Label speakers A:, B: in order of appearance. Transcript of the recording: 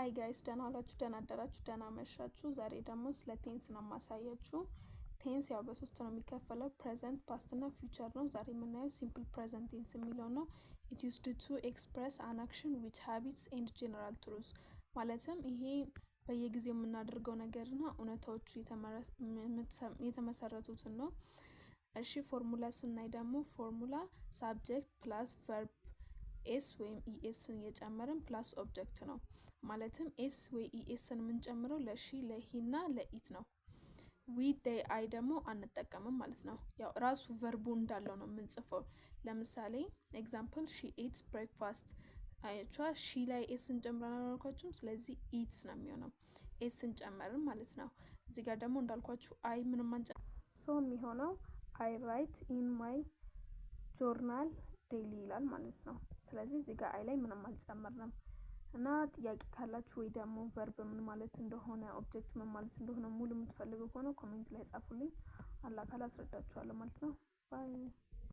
A: ሃይ ጋይስ ደህና ዋላችሁ፣ ደህና አደራችሁ፣ ደህና መሻችሁ። ዛሬ ደግሞ ስለ ቴንስ ነው ማሳያችሁ። ቴንስ ያው በሶስት ነው የሚከፈለው፣ ፕሬዘንት፣ ፓስት እና ፊውቸር ነው። ዛሬ የምናየው ሲምፕል ፕሬዘንት ቴንስ የሚለው ነው። ኢት ዩዝድ ቱ ኤክስፕረስ አን አክሽን ዊች ሃቢትስ ኤንድ ጀነራል ትሩዝ። ማለትም ይሄ በየጊዜው የምናደርገው ነገርና እውነታዎቹ የተመሰረቱትን ነው። እሺ ፎርሙላ ስናይ ደግሞ ፎርሙላ ሳብጀክት ፕላስ ቨርብ ኤስ ወይም ኢኤስን እየጨመርን ፕላስ ኦብጀክት ነው። ማለትም ኤስ ወይ ኢኤስን የምንጨምረው ለሺ ለሂና ለኢት ነው። ዊ ዴይ አይ ደግሞ አንጠቀምም ማለት ነው። ያው ራሱ ቨርቡ እንዳለው ነው የምንጽፈው። ለምሳሌ ኤግዛምፕል ሺ ኢትስ ብሬክፋስት አይቻ ሺ ላይ ኤስን ጨምረን አላልኳችሁም? ስለዚህ ኢትስ ነው የሚሆነው። ኤስን ጨመርን ማለት ነው። እዚህ ጋር ደግሞ እንዳልኳችሁ አይ ምንም ሶ የሚሆነው አይ ራይት ኢን ማይ ጆርናል ዴይሊ ይላል ማለት ነው። ስለዚህ እዚህ ጋር አይ ላይ ምንም አልጨመርንም። እና ጥያቄ ካላችሁ ወይ ደግሞ ቨርብ ምን ማለት እንደሆነ ኦብጀክት ምን ማለት እንደሆነ ሙሉ የምትፈልጉ ከሆነ ኮሜንት ላይ ጻፉልኝ። አላህ ካላ አስረዳችኋለሁ ማለት ነው። ባይ